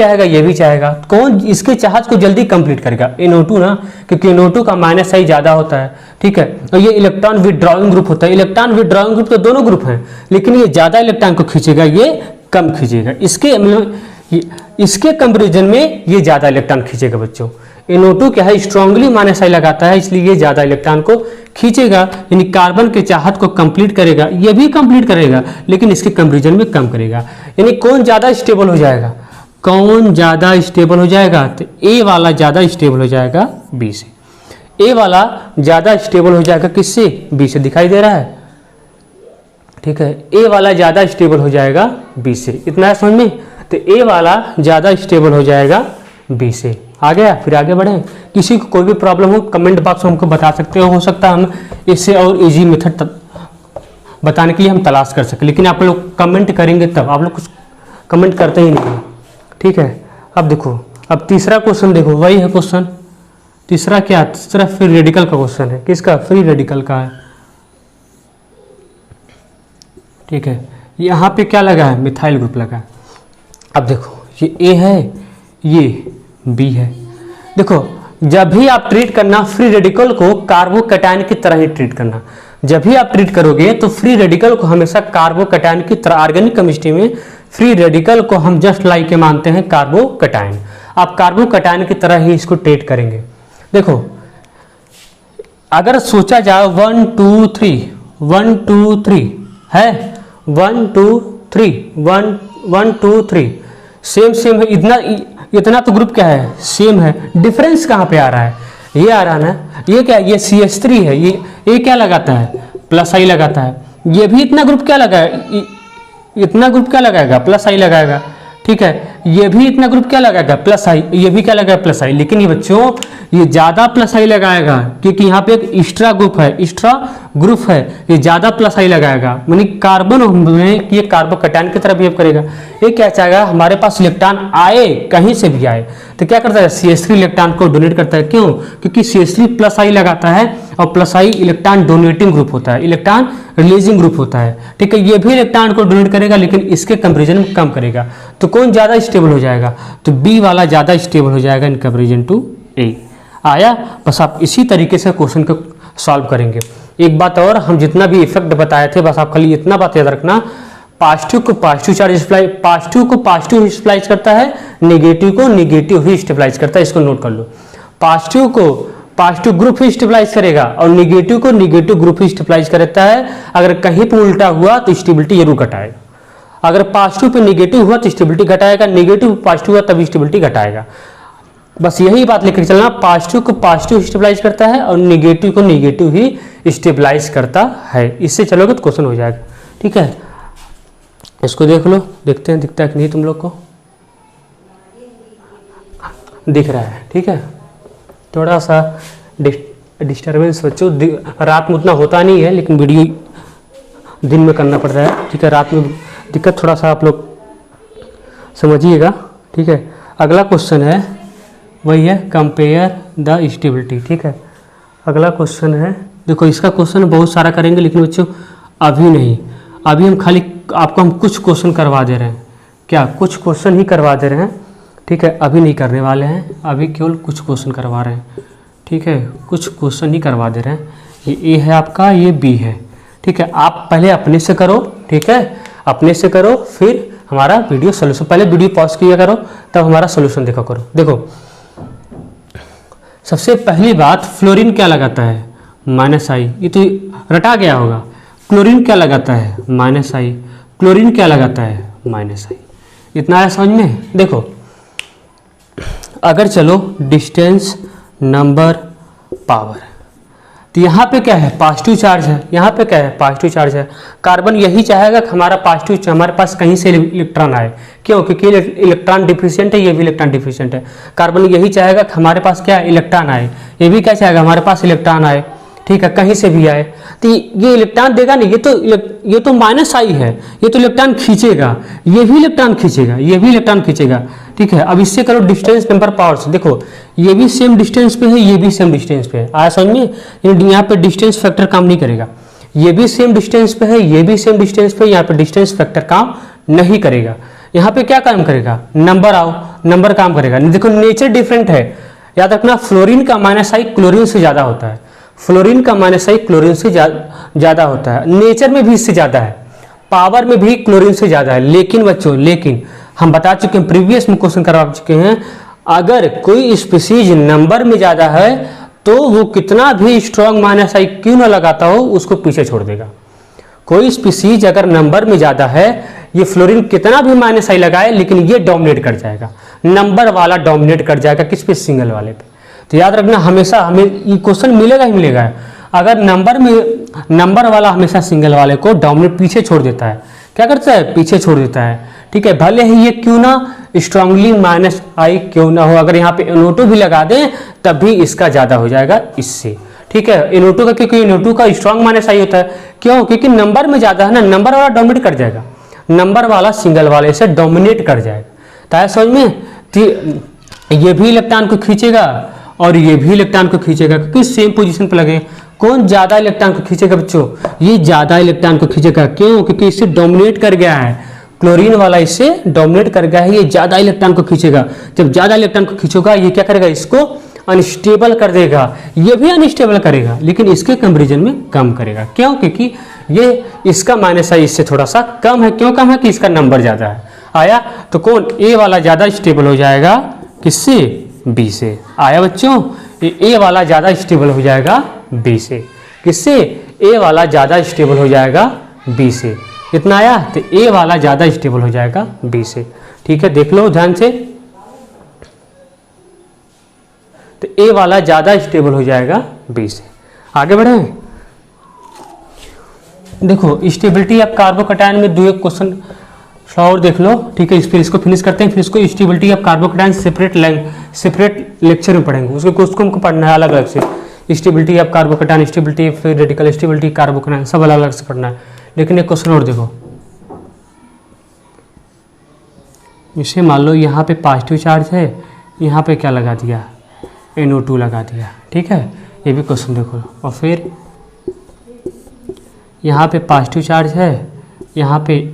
चाहेगा। कौन इसके चाहत को जल्दी कंप्लीट करेगा, NO2 ना, क्योंकि NO2 का -i ज़्यादा होता है, ठीक है। और ये इलेक्ट्रॉन विड्रॉइंग ग्रुप होता है, इलेक्ट्रॉन विड्रॉइंग ग्रुप तो दोनों ग्रुप हैं, लेकिन ये ज़्यादा इलेक्ट्रॉन को खींचेगा, ये कम खींचेगा। इसके कंपेरिजन में ये ज़्यादा इलेक्ट्रॉन खींचेगा बच्चों। NO2 क्या है, स्ट्रांगली -i लगाता है, इसलिए ये ज़्यादा इलेक्ट्रॉन को खींचेगा, यानी कार्बन के चाहत को कंप्लीट करेगा, ये भी कंप्लीट करेगा, लेकिन इसके कंपेरिजन में कम करेगा। यानी कौन ज़्यादा स्टेबल हो जाएगा, तो A वाला ज़्यादा स्टेबल हो जाएगा B से, A वाला ज़्यादा स्टेबल हो जाएगा किससे, B से, दिखाई दे रहा है, ठीक है। A वाला ज़्यादा स्टेबल हो जाएगा B से, इतना है समझ में, तो A वाला ज़्यादा स्टेबल हो जाएगा B से। आ गया, फिर आगे बढ़ें। किसी को कोई भी प्रॉब्लम हो कमेंट बॉक्स में हमको बता सकते हो सकता है हम इससे और इजी मेथड बताने के लिए हम तलाश कर सकें, लेकिन आप लोग कमेंट करेंगे तब, आप लोग कुछ कमेंट करते ही नहीं, ठीक है। अब देखो, अब तीसरा क्वेश्चन देखो, वही है क्वेश्चन तीसरा, क्या, तीसरा फ्री रेडिकल का क्वेश्चन है, किसका, फ्री रेडिकल का है, ठीक है। यहाँ पे क्या लगा है, मिथाइल ग्रुप लगा है। अब देखो ये A है, ये B है। देखो जब भी आप ट्रीट करना फ्री रेडिकल को कार्बोकैटायन की तरह ही ट्रीट करना, जब भी आप ट्रीट करोगे तो फ्री रेडिकल को हमेशा कार्बोकैटायन की तरह, ऑर्गेनिक केमिस्ट्री में फ्री रेडिकल को हम जस्ट लाइक के मानते हैं कार्बोकैटायन, आप कार्बोकैटायन की तरह ही इसको ट्रीट करेंगे। देखो अगर सोचा जाए 1 2 3 1 2 3 है, 1 2 3 1 2 3 सेम है, इतना तो ग्रुप क्या है, सेम है। डिफरेंस कहाँ पे आ रहा है, ये आ रहा है ना, ये क्या, ये CH3 है, ये क्या लगाता है, +i लगाता है। ये भी इतना ग्रुप क्या लगाए, इतना ग्रुप क्या लगाएगा, +i लगाएगा, ठीक है। ये भी इतना ग्रुप क्या लगाएगा, +i, ये भी क्या लगाएगा, +i, लेकिन ये बच्चों ये ज़्यादा +i लगाएगा, क्योंकि यहाँ पे एक एक्स्ट्रा ग्रुप है, ये ज़्यादा +i लगाएगा, यानी कार्बन में ये कार्बोकैटायन की तरह बिहेव करेगा। ये क्या चाहेगा, हमारे पास इलेक्ट्रॉन आए, कहीं से भी आए, तो क्या करता है, CH3 इलेक्ट्रॉन को डोनेट करता है। क्यों, क्योंकि CH3 +i लगाता है, और +i इलेक्ट्रॉन डोनेटिंग ग्रुप होता है, इलेक्ट्रॉन रिलीजिंग ग्रुप होता है, ठीक है। ये भी इलेक्ट्रॉन को डोनेट करेगा, लेकिन इसके कंपेरिजन में कम करेगा। तो कौन ज़्यादा स्टेबल हो जाएगा, तो B वाला ज़्यादा स्टेबल हो जाएगा इन कंपेरिजन टू A। आया, बस आप इसी तरीके से क्वेश्चन को सॉल्व करेंगे। एक बात और, हम जितना भी इफेक्ट बताए थे, बस आप खाली इतना बात याद रखना, पॉजिटिव को पॉजिटिव चार्ज पॉजिटिव को पॉजिटिव स्टेबलाइज करता है, नेगेटिव को नेगेटिव ही स्टेबलाइज करता है, इसको नोट कर लो। पॉजिटिव को पॉजिटिव ग्रुप ही स्टेबलाइज करेगा, और नेगेटिव को नेगेटिव ग्रुप ही स्टेबलाइज करता है। अगर कहीं पर उल्टा हुआ तो स्टेबिलिटी जरूर घटाएगा, अगर पॉजिटिव पे नेगेटिव हुआ तो स्टेबिलिटी घटाएगा, नेगेटिव पॉजिटिव हुआ तभी स्टेबिलिटी घटाएगा। बस यही बात लेकर चलना, पॉजिटिव को पॉजिटिव स्टेबलाइज करता है और नेगेटिव को नेगेटिव ही स्टेबलाइज करता है। इससे चलोगे तो क्वेश्चन हो जाएगा, ठीक है। इसको देख लो, देखते हैं दिखता है कि नहीं, तुम लोग को दिख रहा है, ठीक है। थोड़ा सा डिस्टर्बेंस बच्चों, रात में उतना होता नहीं है, लेकिन वीडियो दिन में करना पड़ता है, ठीक है। रात में दिक्कत थोड़ा सा आप लोग समझिएगा, ठीक है। अगला क्वेश्चन है, वही है कंपेयर द स्टेबिलिटी, ठीक है। अगला क्वेश्चन है, देखो इसका क्वेश्चन बहुत सारा करेंगे, लेकिन बच्चों अभी नहीं, अभी हम खाली आपको हम कुछ क्वेश्चन करवा दे रहे हैं, क्या कुछ क्वेश्चन ही करवा दे रहे हैं, ठीक है। अभी नहीं करने वाले हैं, अभी केवल कुछ क्वेश्चन करवा रहे हैं, ठीक है। कुछ क्वेश्चन ही करवा दे रहे हैं। ये ए है आपका, ये बी है, ठीक है। आप पहले अपने से करो, ठीक है, अपने से करो, फिर हमारा वीडियो सोल्यूशन, पहले वीडियो पॉज किया करो तब हमारा सोल्यूशन देखा करो। देखो सबसे पहली बात, फ्लोरीन क्या लगाता है, -I, ये तो रटा गया होगा। क्लोरीन क्या लगाता है, -I, क्लोरीन क्या लगाता है, -I। इतना है समझ में। देखो अगर चलो डिस्टेंस, नंबर, पावर, तो यहाँ पे क्या है, पॉजिटिव चार्ज है, यहाँ पे क्या है, पॉजिटिव चार्ज है। कार्बन यही चाहेगा कि हमारा पॉजिटिव, हमारे पास कहीं से इलेक्ट्रॉन आए, क्यों, क्योंकि इलेक्ट्रॉन डिफिशिएंट है, ये भी इलेक्ट्रॉन डिफिशिएंट है। कार्बन यही चाहेगा कि हमारे पास क्या इलेक्ट्रॉन आए, ये भी क्या चाहेगा, हमारे पास इलेक्ट्रॉन आए, ठीक है, कहीं से भी आए। तो ये इलेक्ट्रॉन देगा नहीं, ये तो -I है, ये तो इलेक्ट्रॉन खींचेगा, ये भी इलेक्ट्रॉन खींचेगा, ये भी इलेक्ट्रॉन खींचेगा, ठीक है। अब इससे करो डिस्टेंस, नंबर, पावर से। देखो ये भी सेम डिस्टेंस पे है, ये भी सेम डिस्टेंस पे है, आया समझ में। यहाँ पे डिस्टेंस फैक्टर काम नहीं करेगा, ये भी सेम डिस्टेंस पे है, ये भी सेम डिस्टेंस पे, यहाँ पे डिस्टेंस फैक्टर काम नहीं करेगा। यहाँ पे क्या काम करेगा, नंबर, आओ नंबर काम करेगा। देखो नेचर डिफरेंट है, याद रखना। फ्लोरीन का -I क्लोरीन से ज़्यादा होता है, फ्लोरीन का -I क्लोरीन से ज़्यादा होता है, नेचर में भी इससे ज़्यादा है, पावर में भी क्लोरीन से ज़्यादा है। लेकिन बच्चों, लेकिन हम बता चुके हैं, प्रीवियस में क्वेश्चन करवा चुके हैं, अगर कोई स्पीसीज नंबर में ज़्यादा है तो वो कितना भी स्ट्रॉन्ग -I क्यों ना लगाता हो, उसको पीछे छोड़ देगा। कोई स्पीसीज अगर नंबर में ज़्यादा है, ये फ्लोरीन कितना भी -I लगाए, लेकिन ये डोमिनेट कर जाएगा, नंबर वाला डोमिनेट कर जाएगा, किस पे, सिंगल वाले पे। तो याद रखना, हमेशा हमें ये क्वेश्चन मिलेगा ही मिलेगा। अगर नंबर वाला हमेशा सिंगल वाले को डोमिनेट, पीछे छोड़ देता है, क्या करता है, पीछे छोड़ देता है, ठीक है। भले ही ये क्यों ना स्ट्रांगली -I क्यों ना हो, अगर यहाँ पे NO2 भी लगा दें तब भी इसका ज़्यादा हो जाएगा इससे, ठीक है। NO2 का, क्योंकि NO2 का स्ट्रांग -I होता है, क्यों, क्योंकि नंबर में ज़्यादा है ना, नंबर वाला डोमिनेट कर जाएगा, नंबर वाला सिंगल वाले से डोमिनेट कर जाएगा। तो समझ में, ये भी इलेक्ट्रॉन को खींचेगा और ये भी इलेक्ट्रॉन को खींचेगा, क्योंकि सेम पोजीशन पर लगे। कौन ज़्यादा इलेक्ट्रॉन को खींचेगा बच्चों, ये ज़्यादा इलेक्ट्रॉन को खींचेगा, क्यों, क्योंकि इससे डोमिनेट कर गया है, क्लोरीन वाला इससे डोमिनेट कर गया है, ये ज़्यादा इलेक्ट्रॉन को खींचेगा। जब ज़्यादा इलेक्ट्रॉन को खींचेगा, ये क्या करेगा, इसको अनस्टेबल कर देगा, ये भी अनस्टेबल करेगा, लेकिन इसके कंपेरिजन में कम करेगा, क्यों, क्योंकि ये इसका -I इससे थोड़ा सा कम है। क्यों कम है, कि इसका नंबर ज़्यादा है। आया, तो कौन, ए वाला ज़्यादा स्टेबल हो जाएगा, किससे, बी से। आया बच्चों, ए वाला ज़्यादा स्टेबल हो जाएगा बी से, किससे, ए वाला ज़्यादा स्टेबल हो जाएगा बी से। इतना आया, तो ए वाला ज़्यादा स्टेबल हो जाएगा बी से, ठीक है। देख लो ध्यान से, तो ए वाला ज़्यादा स्टेबल हो जाएगा बी से। आगे बढ़े, देखो स्टेबिलिटी ऑफ कार्बोकैटायन में दो एक क्वेश्चन और देख लो, ठीक है। फिर इसको फिनिश करते हैं, फिर इसको stability of carbocation separate lecture में पढ़ेंगे, उसके क्वेश्चन को पढ़ना है अलग अलग से। स्टेबिलिटी ऑफ कार्बोकैटायन, स्टेबिलिटी फिर रेडिकल स्टेबिलिटी कार्बोकैटायन, सब अलग अलग से पढ़ना है। लेकिन एक क्वेश्चन और देखो, इसे मान लो यहाँ पे पॉजिटिव चार्ज है, यहाँ पे क्या लगा दिया, NO2 लगा दिया, ठीक है। ये भी क्वेश्चन देखो, और फिर यहाँ पे पॉजिटिव चार्ज है, यहाँ पे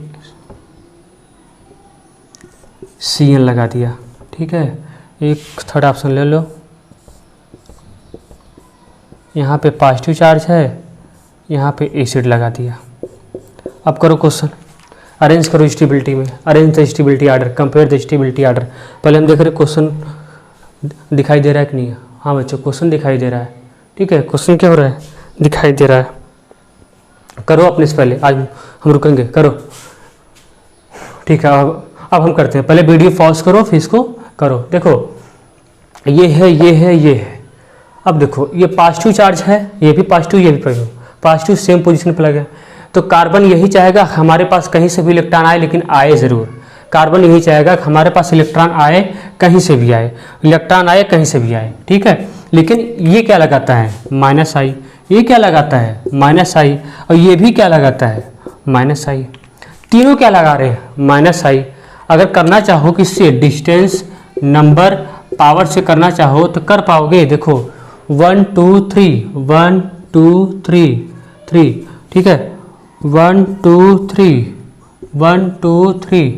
Cn लगा दिया, ठीक है। एक थर्ड ऑप्शन ले लो, यहाँ पे पॉजिटिव चार्ज है, यहाँ पे एसिड लगा दिया। अब करो क्वेश्चन, अरेंज करो स्टेबिलिटी में, arrange the stability order, compare the stability order. पहले हम देख रहे क्वेश्चन दिखाई दे रहा है कि नहीं, हाँ बच्चों क्वेश्चन दिखाई दे रहा है, ठीक है। क्वेश्चन क्या हो रहा है, दिखाई दे रहा है। करो अपने से पहले, आज हम रुकेंगे, करो, ठीक है। अब हम करते हैं, पहले वीडियो पॉज करो, फिर इसको करो। देखो ये है, ये है, ये है। अब देखो ये पॉजिटिव चार्ज है, ये भी पॉजिटिव, ये भी पॉजिटिव, पॉजिटिव सेम पोजीशन पर लगे। तो कार्बन यही चाहेगा हमारे पास कहीं से भी इलेक्ट्रॉन आए, लेकिन आए ज़रूर। कार्बन यही चाहेगा कि हमारे पास इलेक्ट्रॉन आए, कहीं से भी आए, इलेक्ट्रॉन आए कहीं से भी आए, ठीक है। लेकिन ये क्या लगाता है, -I, ये क्या लगाता है, -I, और ये भी क्या लगाता है, -I। तीनों क्या लगा रहे हैं, -I। अगर करना चाहो किससे, डिस्टेंस, नंबर, पावर से करना चाहो तो कर पाओगे। देखो 1 2 3, 1 2 3 3, ठीक है। 1 2 3 1 2 3,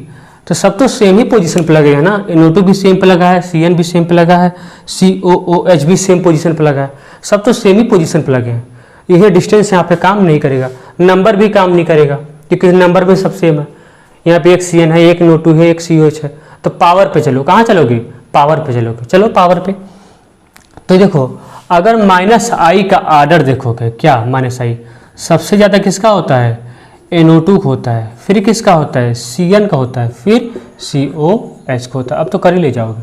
तो सब तो सेम ही पोजीशन पे लगे हैं ना। NO2 भी सेम पे लगा है, CN भी सेम पे लगा है, COOH भी सेम पोजीशन पे लगा है, सब तो सेम ही पोजीशन पे लगे हैं। यही डिस्टेंस यहाँ पे काम नहीं करेगा, नंबर भी काम नहीं करेगा क्योंकि नंबर भी सब सेम है। यहाँ पे एक CN है, एक NO2 है, एक COH है। तो पावर पे चलो, कहाँ चलोगे? पावर पे चलोगे, चलो पावर पे। तो देखो अगर -I का आर्डर देखोगे, क्या -I सबसे ज़्यादा किसका होता है? NO2 का होता है, फिर किसका होता है? CN का होता है, फिर COH का होता है। अब तो कर ही ले जाओगे,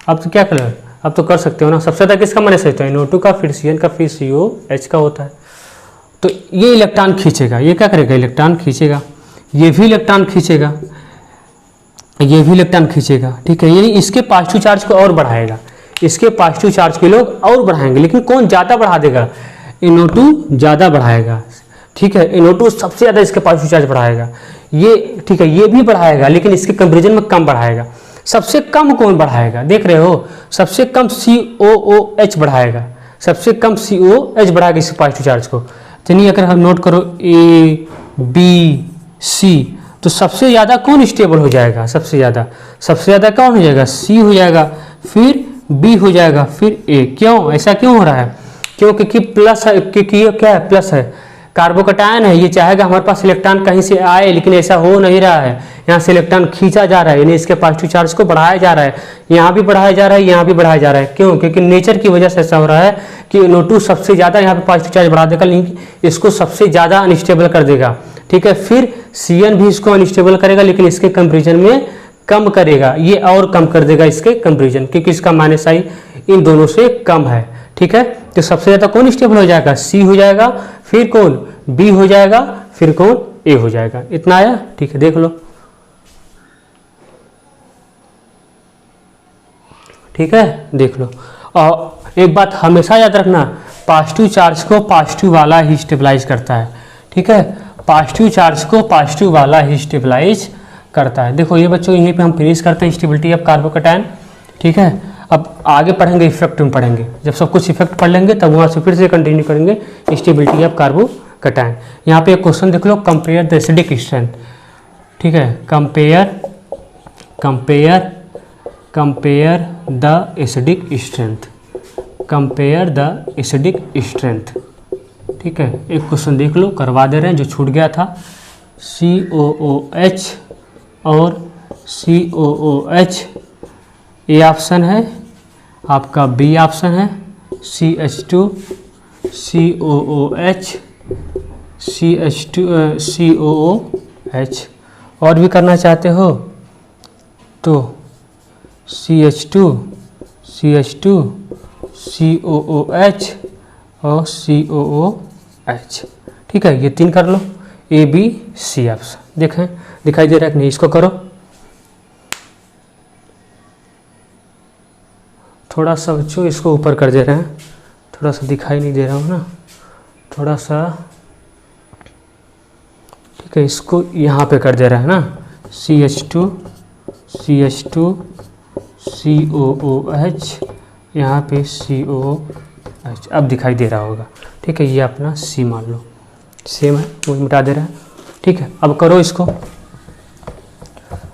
अब तो क्या कर, अब तो कर सकते हो ना। सबसे ज़्यादा किसका -I होता है? NO2 का, फिर CN का, फिर COH का होता है। तो ये इलेक्ट्रॉन खींचेगा, ये क्या करेगा? इलेक्ट्रॉन खींचेगा, ये भी इलेक्ट्रॉन खींचेगा, ये भी इलेक्ट्रॉन खींचेगा, ठीक है। ये इसके पॉजिटिव चार्ज को और बढ़ाएगा, इसके पॉजिटिव चार्ज के लोग और बढ़ाएंगे, लेकिन कौन ज़्यादा बढ़ा देगा? NO2 ज़्यादा बढ़ाएगा, ठीक है। NO2 सबसे ज़्यादा इसके पॉजिटिव चार्ज बढ़ाएगा, ये ठीक है, ये भी बढ़ाएगा लेकिन इसके कंपेरिजन में कम बढ़ाएगा। सबसे कम कौन बढ़ाएगा? देख रहे हो, सबसे कम COOH बढ़ाएगा, सबसे कम COH बढ़ाएगा इसके पॉजिटिव चार्ज को। चलिए अगर हम नोट करो A B C, तो सबसे ज़्यादा कौन स्टेबल हो जाएगा? सबसे ज़्यादा कौन हो जाएगा? C हो जाएगा, फिर B हो जाएगा, फिर A। क्यों ऐसा क्यों हो रहा है? क्योंकि प्लस है, क्योंकि ये क्या है? प्लस है, कार्बोकैटायन है, ये चाहेगा हमारे पास इलेक्ट्रॉन कहीं से आए, लेकिन ऐसा हो नहीं रहा है। यहाँ से इलेक्ट्रॉन खींचा जा रहा है, यानी इसके पॉजिटिव चार्ज को बढ़ाया जा रहा है, यहाँ भी बढ़ाया जा रहा है, यहाँ भी बढ़ाया जा रहा है। क्यों? क्योंकि नेचर की वजह से ऐसा हो रहा है कि NO2 सबसे ज़्यादा यहाँ पे पॉजिटिव चार्ज बढ़ा देगा, लेकिन इसको सबसे ज़्यादा अनस्टेबल कर देगा, ठीक है। फिर CN भी इसको अनस्टेबल करेगा, लेकिन इसके कंपेरिजन में कम करेगा, ये और कम कर देगा इसके कंपेरिजन, क्योंकि इसका -I इन दोनों से कम है, ठीक है। तो सबसे ज़्यादा कौन स्टेबल हो जाएगा? C हो जाएगा, फिर कौन? B हो जाएगा, फिर कौन? A हो जाएगा। इतना आया, ठीक है, देख लो, ठीक है, देख लो। और एक बात हमेशा याद रखना, पॉजिटिव चार्ज को पॉजिटिव वाला ही स्टेबलाइज करता है, ठीक है। पॉजिटिव चार्ज को पॉजिटिव वाला ही स्टेबलाइज करता है। देखो ये बच्चों यहीं पे हम फिनिश करते हैं स्टेबिलिटी ऑफ कार्बोकैटायन, ठीक है। अब आगे पढ़ेंगे, इफेक्ट में पढ़ेंगे, जब सब कुछ इफेक्ट पढ़ लेंगे तब वहाँ से फिर से कंटिन्यू करेंगे स्टेबिलिटी ऑफ कार्बोकैटायन। यहाँ पे एक क्वेश्चन देख लो, कंपेयर द एसिडिक स्ट्रेंथ, ठीक है। Compare the acidic strength, compare the acidic strength, ठीक है। एक क्वेश्चन देख लो, करवा दे रहे हैं जो छूट गया था। COOH और COOH, ए ऑप्शन है आपका, B ऑप्शन है CH2 COOH COOH। और भी करना चाहते हो तो CH2 COOH और COOH, ठीक है। ये 3 कर लो, A B C ऑप्शन। देखें दिखाई दे रहा है कि नहीं? इसको करो, थोड़ा सा बच्चों इसको ऊपर कर दे रहे हैं, थोड़ा सा दिखाई नहीं दे रहा हूँ ना, थोड़ा सा, ठीक है। इसको यहाँ पे कर दे रहा है ना, CH2 COOH, यहाँ पे COOH, अब दिखाई दे रहा होगा, ठीक है। ये अपना C मान लो, सेम है, वो मिटा दे रहा है, ठीक है। अब करो इसको,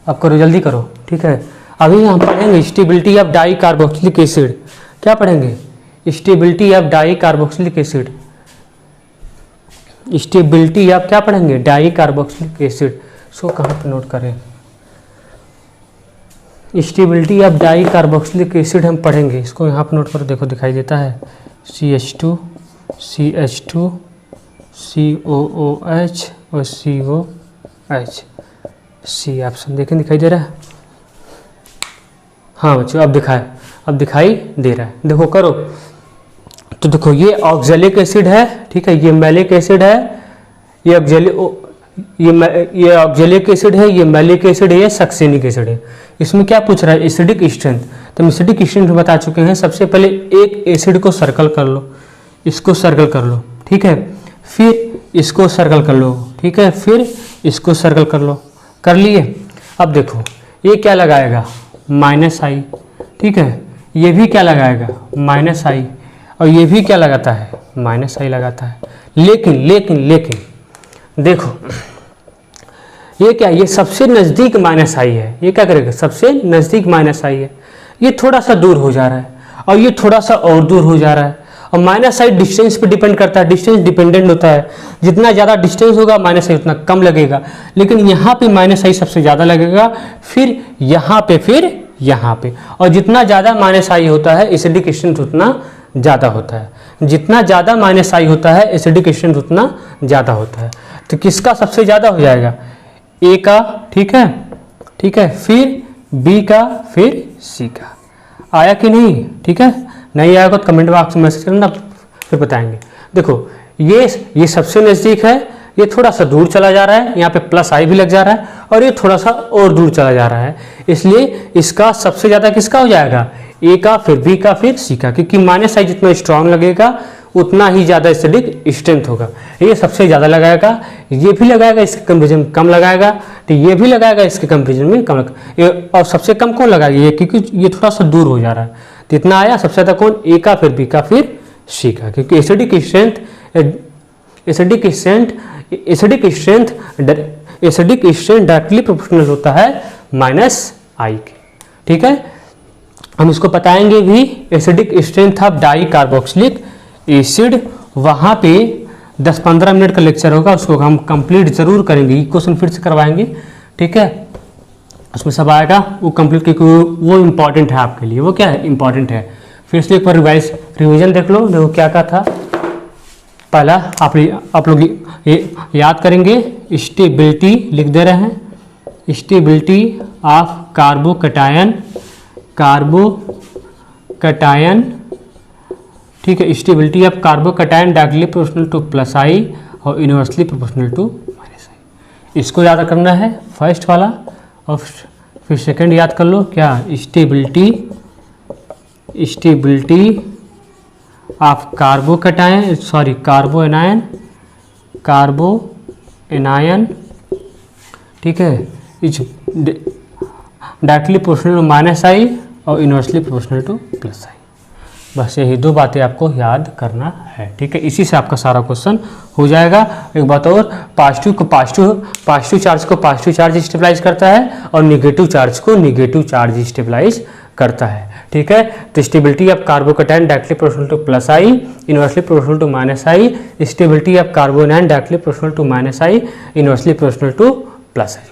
अब करो, जल्दी करो, ठीक है। अभी हम पढ़ेंगे stability of di carboxylic acid. क्या पढ़ेंगे? Stability of di carboxylic acid, stability of क्या पढ़ेंगे? Di carboxylic acid. सो कहाँ पे नोट करें? Stability of di carboxylic acid हम पढ़ेंगे, इसको यहाँ पे नोट करो, देखो दिखाई देता है CH2 COOH और COH, C ऑप्शन देखें दिखाई दे रहा है। हाँ बच्चों अब दिखाई दे रहा है, देखो करो। तो देखो ये ऑक्जेलिक एसिड है, ठीक है, ये मैलिक एसिड है, ये ऑक्जेलिक एसिड है, ये मैलिक एसिड है, ये सक्सेनिक एसिड है। इसमें क्या पूछ रहा है? Acidic strength. तो हम एसिडिक स्ट्रेंथ बता चुके हैं। सबसे पहले एक एसिड को सर्कल कर लो, इसको सर्कल कर लो, ठीक है, फिर इसको सर्कल कर लो, ठीक है, फिर इसको सर्कल कर लो, कर लिए। अब देखो ये क्या लगाएगा? -I, ठीक है, ये भी क्या लगाएगा? -I, और ये भी क्या लगाता है? -I लगाता है। लेकिन देखो ये क्या, ये सबसे नज़दीक माइनस आई है, ये क्या करेगा, सबसे नज़दीक माइनस आई है, ये थोड़ा सा दूर हो जा रहा है और ये थोड़ा सा और दूर हो जा रहा है। और माइनस आई डिस्टेंस पे डिपेंड करता है, डिस्टेंस डिपेंडेंट होता है, जितना ज़्यादा डिस्टेंस होगा माइनस आई उतना कम लगेगा। लेकिन यहाँ पे माइनस आई सबसे ज़्यादा लगेगा, फिर यहाँ पे, फिर यहाँ पे। और जितना ज़्यादा माइनस आई होता है एसिडिक स्ट्रेंथ उतना ज़्यादा होता है, जितना ज़्यादा माइनस आई होता है एसिडिक स्ट्रेंथ उतना ज़्यादा होता है। तो किसका सबसे ज़्यादा हो जाएगा, ए का, ठीक है, ठीक है, फिर बी का, फिर सी का। आया कि नहीं, ठीक है, नहीं आया तो कमेंट बॉक्स में मैसेज करना, फिर बताएंगे। देखो ये सबसे नज़दीक है, ये थोड़ा सा दूर चला जा रहा है, यहाँ पे प्लस आई भी लग जा रहा है, और ये थोड़ा सा और दूर चला जा रहा है, इसलिए इसका सबसे ज़्यादा किसका हो जाएगा, ए का, फिर बी का, फिर सी का, क्योंकि माइनस आई जितना स्ट्रांग लगेगा उतना ही ज़्यादा एसिडिक स्ट्रेंथ होगा। ये सबसे ज़्यादा लगाएगा, ये भी लगाएगा, इसके कंपेरिजन में कम लगाएगा, तो ये भी लगाएगा, इसके कंपेरिजन में कम ये, और सबसे कम कौन लगाएगा, ये, क्योंकि ये थोड़ा सा दूर हो जा रहा है। तो इतना आया सबसे ज़्यादा कौन, ए का, फिर बी का, फिर सी का, क्योंकि एसिडिक स्ट्रेंथ डायरेक्टली प्रोपोर्शनल होता है माइनस आई के, ठीक है। हम इसको बताएंगे भी, acidic strength of di carboxylic acid, वहाँ पे 10-15 मिनट का लेक्चर होगा, उसको हम कंप्लीट जरूर करेंगे, ये क्वेश्चन फिर से करवाएंगे, ठीक है, उसमें सब आएगा वो कंप्लीट, क्योंकि वो इम्पॉर्टेंट है आपके लिए, वो क्या है, इम्पॉर्टेंट है। फिर से एक बार रिवीजन देख लो, देखो क्या क्या था। पहला आप लोग याद करेंगे, स्टेबिलिटी लिख दे रहे हैं, स्टेबिलिटी ऑफ कार्बोकटायन, ठीक है, stability of carbocation directly proportional to plus I और inversely proportional to minus I. इसको याद करना है फर्स्ट वाला, और फिर सेकंड याद कर लो क्या, stability of carbocation, sorry carbanion, ठीक है, is directly proportional to minus I और inversely proportional to plus I. बस यही दो बातें आपको याद करना है, ठीक है, इसी से आपका सारा क्वेश्चन हो जाएगा। एक बात और, पॉजिटिव चार्ज को पॉजिटिव चार्ज स्टेबलाइज करता है और निगेटिव चार्ज को निगेटिव चार्ज स्टेबलाइज करता है, ठीक है। तो stability of carbocation directly proportional to plus I, inversely proportional to minus I, stability of carbanion directly proportional to minus I, inversely proportional to plus I.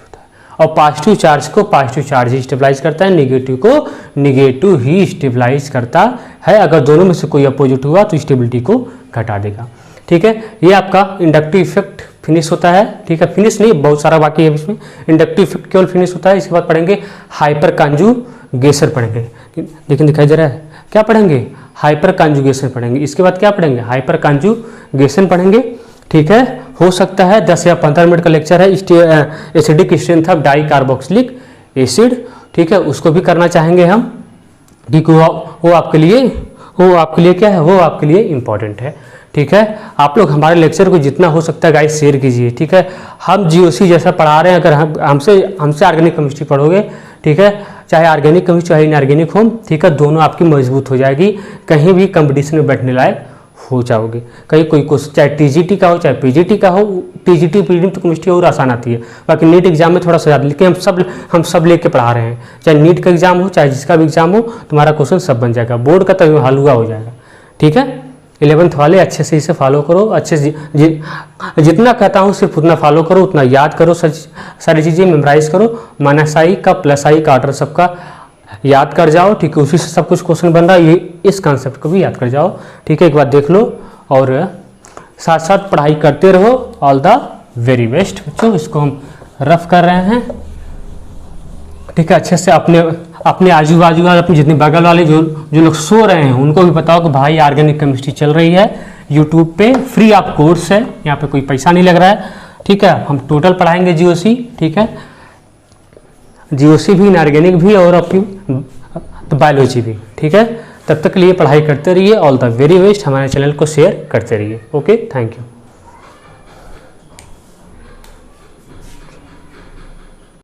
और पॉजिटिव चार्ज को पॉजिटिव चार्ज ही स्टेबलाइज करता है, निगेटिव को निगेटिव ही स्टेबलाइज करता है। अगर दोनों में से कोई अपोजिट हुआ तो स्टेबिलिटी को घटा देगा, ठीक है। ये आपका इंडक्टिव इफेक्ट फिनिश होता है, ठीक है, फिनिश नहीं, बहुत सारा बाकी है इसमें। इंडक्टिव इफेक्ट केवल फिनिश होता है। इसके बाद पढ़ेंगे हाइपर कॉन्जुगेशन पढ़ेंगे, लेकिन दिखाई दे रहा है, क्या पढ़ेंगे, हाइपर कॉन्जुगेशन पढ़ेंगे। इसके बाद क्या पढ़ेंगे, हाइपर कॉन्जुगेशन पढ़ेंगे, ठीक है। हो सकता है 10 या 15 मिनट का लेक्चर है, acidic strength of di carboxylic acid, ठीक है, उसको भी करना चाहेंगे हम, क्योंकि वो आपके लिए क्या है, वो आपके लिए इम्पॉर्टेंट है, ठीक है। आप लोग हमारे लेक्चर को जितना हो सकता है गाइस शेयर कीजिए, ठीक है। हम जीओसी जैसा पढ़ा रहे हैं, अगर हमसे ऑर्गेनिक केमिस्ट्री पढ़ोगे, ठीक है, चाहे ऑर्गेनिक केमिस्ट्री चाहे इनऑर्गेनिक हो, ठीक है, दोनों आपकी मजबूत हो जाएगी, कहीं भी कंपटीशन में बैठने लायक हो जाओगे। कहीं कोई क्वेश्चन चाहे टीजीटी का हो चाहे पीजीटी का हो, टीजीटी पीजीटी तो केमिस्ट्री और आसान आती है, बाकी नीट एग्जाम में थोड़ा सा ज़्यादा, लेकिन हम सब लेके पढ़ा रहे हैं, चाहे नीट का एग्जाम हो चाहे जिसका भी एग्जाम हो, तुम्हारा क्वेश्चन सब बन जाएगा, बोर्ड का तो हलवा हो जाएगा, ठीक है। 11th वाले अच्छे से इसे फॉलो करो, अच्छे से जितना कहता हूँ सिर्फ उतना फॉलो करो, उतना याद करो, सारी चीज़ें मेमोराइज करो। माइनस आई का प्लस आई का ऑर्डर सबका याद कर जाओ, ठीक है, उसी से सब कुछ क्वेश्चन बन रहा है, ये इस कॉन्सेप्ट को भी याद कर जाओ, ठीक है। एक बार देख लो और साथ साथ पढ़ाई करते रहो। ऑल द वेरी बेस्ट बच्चों। इसको हम रफ कर रहे हैं, ठीक है। अच्छे से अपने आजू बाजू वाले, अपने जितने बगल वाले जो लोग सो रहे हैं उनको भी बताओ कि भाई ऑर्गेनिक केमिस्ट्री चल रही है यूट्यूब पे, फ्री ऑफ कोर्स है, यहाँ पे कोई पैसा नहीं लग रहा है, ठीक है। हम टोटल पढ़ाएंगे जीओसी, ठीक है, जीओसी भी, इनऑर्गेनिक भी और अपनी बायोलॉजी भी, ठीक है। तब तक के लिए पढ़ाई करते रहिए। All the very best. हमारे चैनल को शेयर करते रहिए। Okay, thank you.